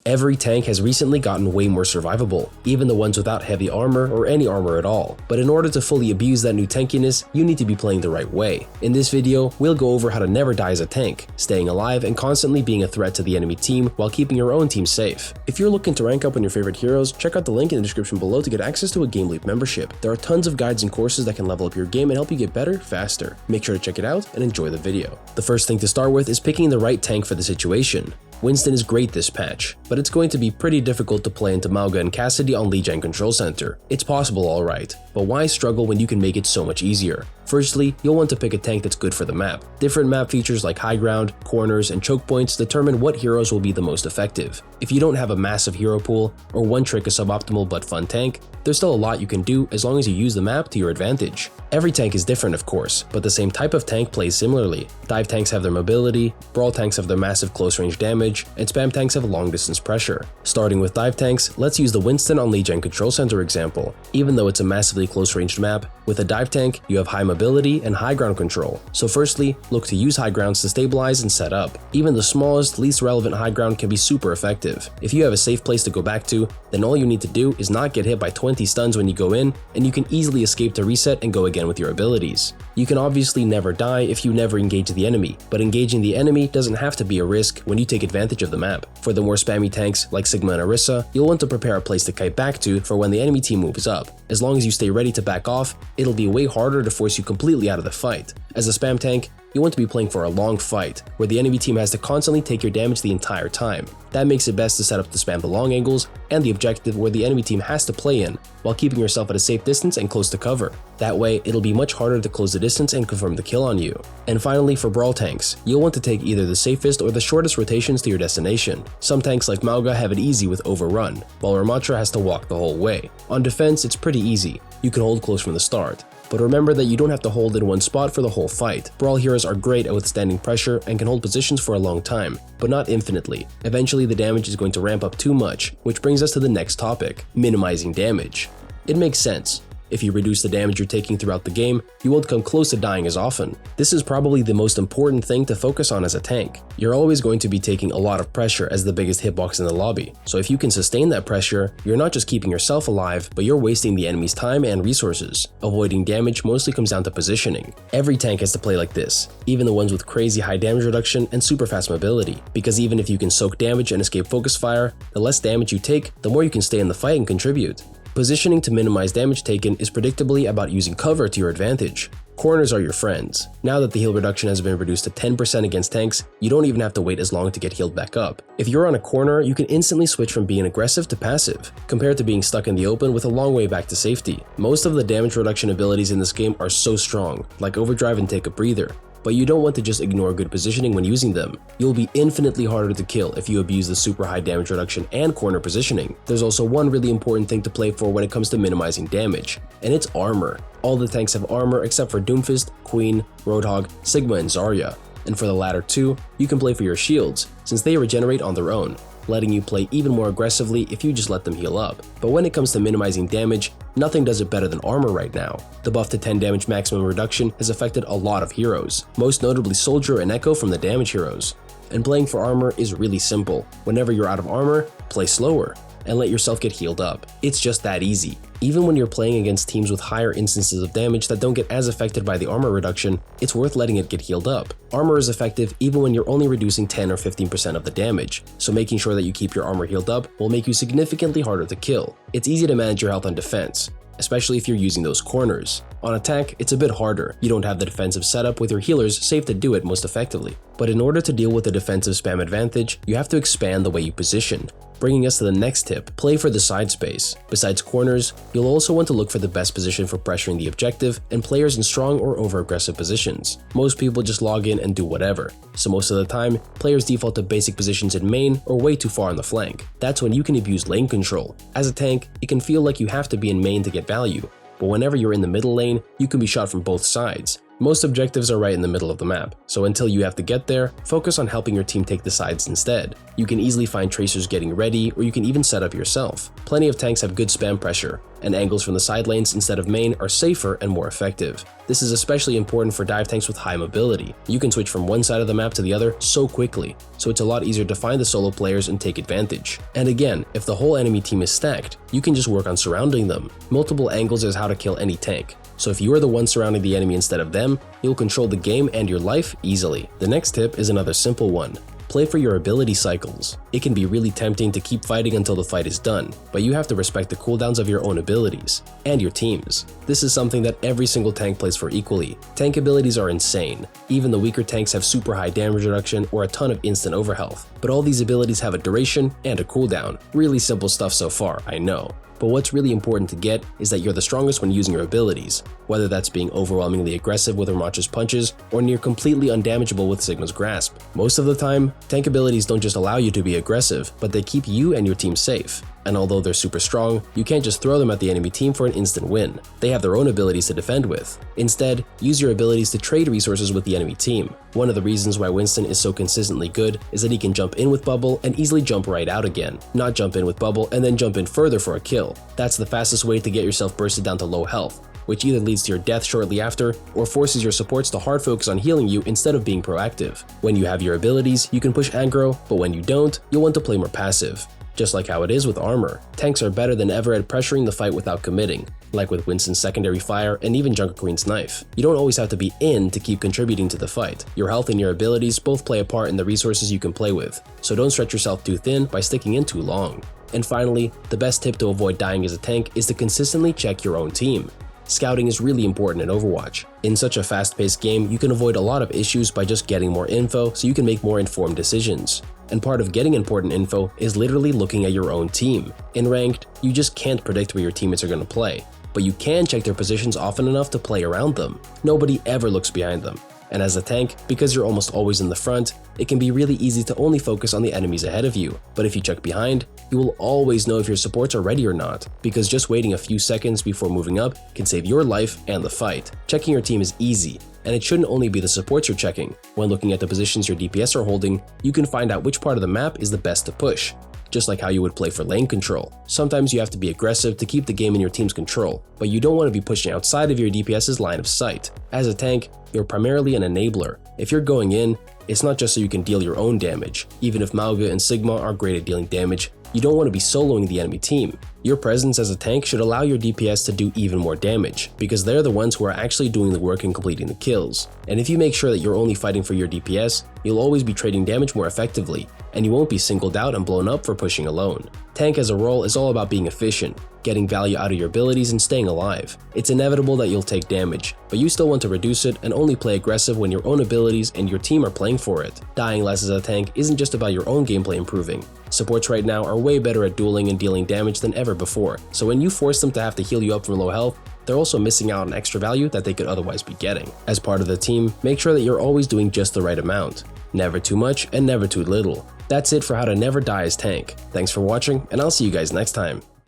Every tank has recently gotten way more survivable, even the ones without heavy armor or any armor at all. But in order to fully abuse that new tankiness, you need to be playing the right way. In this video, we'll go over how to never die as a tank, staying alive and constantly being a threat to the enemy team while keeping your own team safe. If you're looking to rank up on your favorite heroes, check out the link in the description below to get access to a GameLeap membership. There are tons of guides and courses that can level up your game and help you get better, faster. Make sure to check it out and enjoy the video. The first thing to start with is picking the right tank for the situation. Winston is great this patch, but it's going to be pretty difficult to play into Mauga and Cassidy on Lijiang Control Center. It's possible alright, but why struggle when you can make it so much easier? Firstly, you'll want to pick a tank that's good for the map. Different map features like high ground, corners, and choke points determine what heroes will be the most effective. If you don't have a massive hero pool, or one trick a suboptimal but fun tank, there's still a lot you can do as long as you use the map to your advantage. Every tank is different of course, but the same type of tank plays similarly. Dive tanks have their mobility, brawl tanks have their massive close range damage, and spam tanks have long distance pressure. Starting with dive tanks, let's use the Winston on Lijiang Control Center example. Even though it's a massively close ranged map, with a dive tank, you have high mobility and high ground control. So firstly, look to use high grounds to stabilize and set up. Even the smallest, least relevant high ground can be super effective. If you have a safe place to go back to, then all you need to do is not get hit by 20 stuns when you go in, and you can easily escape to reset and go again with your abilities. You can obviously never die if you never engage the enemy, but engaging the enemy doesn't have to be a risk when you take advantage of the map. For the more spammy tanks like Sigma and Orisa, you'll want to prepare a place to kite back to for when the enemy team moves up. As long as you stay ready to back off, it'll be way harder to force you completely out of the fight. As a spam tank, you want to be playing for a long fight, where the enemy team has to constantly take your damage the entire time. That makes it best to set up to spam the long angles and the objective where the enemy team has to play in, while keeping yourself at a safe distance and close to cover. That way, it'll be much harder to close the distance and confirm the kill on you. And finally, for brawl tanks, you'll want to take either the safest or the shortest rotations to your destination. Some tanks like Mauga have it easy with Overrun, while Ramatra has to walk the whole way. On defense, it's pretty easy. You can hold close from the start. But remember that you don't have to hold in one spot for the whole fight. Brawl heroes are great at withstanding pressure and can hold positions for a long time, but not infinitely. Eventually the damage is going to ramp up too much, which brings us to the next topic, minimizing damage. It makes sense. If you reduce the damage you're taking throughout the game, you won't come close to dying as often. This is probably the most important thing to focus on as a tank. You're always going to be taking a lot of pressure as the biggest hitbox in the lobby, so if you can sustain that pressure, you're not just keeping yourself alive, but you're wasting the enemy's time and resources. Avoiding damage mostly comes down to positioning. Every tank has to play like this, even the ones with crazy high damage reduction and super fast mobility, because even if you can soak damage and escape focus fire, the less damage you take, the more you can stay in the fight and contribute. Positioning to minimize damage taken is predictably about using cover to your advantage. Corners are your friends. Now that the heal reduction has been reduced to 10% against tanks, you don't even have to wait as long to get healed back up. If you're on a corner, you can instantly switch from being aggressive to passive, compared to being stuck in the open with a long way back to safety. Most of the damage reduction abilities in this game are so strong, like Overdrive and Take a Breather. But you don't want to just ignore good positioning when using them. You'll be infinitely harder to kill if you abuse the super high damage reduction and corner positioning. There's also one really important thing to play for when it comes to minimizing damage, and it's armor. All the tanks have armor except for Doomfist, Queen, Roadhog, Sigma, and Zarya. And for the latter two, you can play for your shields, since they regenerate on their own, letting you play even more aggressively if you just let them heal up. But when it comes to minimizing damage, nothing does it better than armor right now. The buff to 10 damage maximum reduction has affected a lot of heroes, most notably Soldier and Echo from the damage heroes. And playing for armor is really simple. Whenever you're out of armor, play slower, and let yourself get healed up. It's just that easy. Even when you're playing against teams with higher instances of damage that don't get as affected by the armor reduction, it's worth letting it get healed up. Armor is effective even when you're only reducing 10 or 15% of the damage, so making sure that you keep your armor healed up will make you significantly harder to kill. It's easy to manage your health on defense, especially if you're using those corners. On attack, it's a bit harder. You don't have the defensive setup with your healers safe to do it most effectively. But in order to deal with the defensive spam advantage, you have to expand the way you position. Bringing us to the next tip, play for the side space. Besides corners, you'll also want to look for the best position for pressuring the objective and players in strong or over-aggressive positions. Most people just log in and do whatever, so most of the time, players default to basic positions in main or way too far on the flank. That's when you can abuse lane control. As a tank, it can feel like you have to be in main to get value, but whenever you're in the middle lane, you can be shot from both sides. Most objectives are right in the middle of the map, so until you have to get there, focus on helping your team take the sides instead. You can easily find tracers getting ready, or you can even set up yourself. Plenty of tanks have good spam pressure, and angles from the side lanes instead of main are safer and more effective. This is especially important for dive tanks with high mobility. You can switch from one side of the map to the other so quickly, so it's a lot easier to find the solo players and take advantage. And again, if the whole enemy team is stacked, you can just work on surrounding them. Multiple angles is how to kill any tank. So if you are the one surrounding the enemy instead of them, you'll control the game and your life easily. The next tip is another simple one. Play for your ability cycles. It can be really tempting to keep fighting until the fight is done, but you have to respect the cooldowns of your own abilities and your team's. This is something that every single tank plays for equally. Tank abilities are insane. Even the weaker tanks have super high damage reduction or a ton of instant overhealth, but all these abilities have a duration and a cooldown. Really simple stuff so far, I know. But what's really important to get is that you're the strongest when using your abilities, whether that's being overwhelmingly aggressive with Ramatcha's punches or near completely undamageable with Sigma's grasp. Most of the time, tank abilities don't just allow you to be aggressive, but they keep you and your team safe. And although they're super strong, you can't just throw them at the enemy team for an instant win. They have their own abilities to defend with. Instead, use your abilities to trade resources with the enemy team. One of the reasons why Winston is so consistently good is that he can jump in with bubble and easily jump right out again, not jump in with bubble and then jump in further for a kill. That's the fastest way to get yourself bursted down to low health, which either leads to your death shortly after or forces your supports to hard focus on healing you instead of being proactive. When you have your abilities, you can push aggro, but when you don't, you'll want to play more passive. Just like how it is with armor, tanks are better than ever at pressuring the fight without committing, like with Winston's secondary fire and even Junker Queen's knife. You don't always have to be in to keep contributing to the fight. Your health and your abilities both play a part in the resources you can play with, so don't stretch yourself too thin by sticking in too long. And finally, the best tip to avoid dying as a tank is to consistently check your own team. Scouting is really important in Overwatch. In such a fast-paced game, you can avoid a lot of issues by just getting more info so you can make more informed decisions. And part of getting important info is literally looking at your own team. In Ranked, you just can't predict where your teammates are going to play, but you can check their positions often enough to play around them. Nobody ever looks behind them. And as a tank, because you're almost always in the front, it can be really easy to only focus on the enemies ahead of you. But if you check behind, you will always know if your supports are ready or not, because just waiting a few seconds before moving up can save your life and the fight. Checking your team is easy, and it shouldn't only be the supports you're checking. When looking at the positions your DPS are holding, you can find out which part of the map is the best to push. Just like how you would play for lane control. Sometimes you have to be aggressive to keep the game in your team's control, but you don't want to be pushing outside of your DPS's line of sight. As a tank, you're primarily an enabler. If you're going in, it's not just so you can deal your own damage. Even if Mauga and Sigma are great at dealing damage, you don't want to be soloing the enemy team. Your presence as a tank should allow your DPS to do even more damage, because they're the ones who are actually doing the work and completing the kills. And if you make sure that you're only fighting for your DPS, you'll always be trading damage more effectively, and you won't be singled out and blown up for pushing alone. Tank as a role is all about being efficient, getting value out of your abilities and staying alive. It's inevitable that you'll take damage, but you still want to reduce it and only play aggressive when your own abilities and your team are playing for it. Dying less as a tank isn't just about your own gameplay improving. Supports right now are way better at dueling and dealing damage than ever before, so when you force them to have to heal you up from low health, they're also missing out on extra value that they could otherwise be getting. As part of the team, make sure that you're always doing just the right amount. Never too much and never too little. That's it for how to never die as tank. Thanks for watching, and I'll see you guys next time.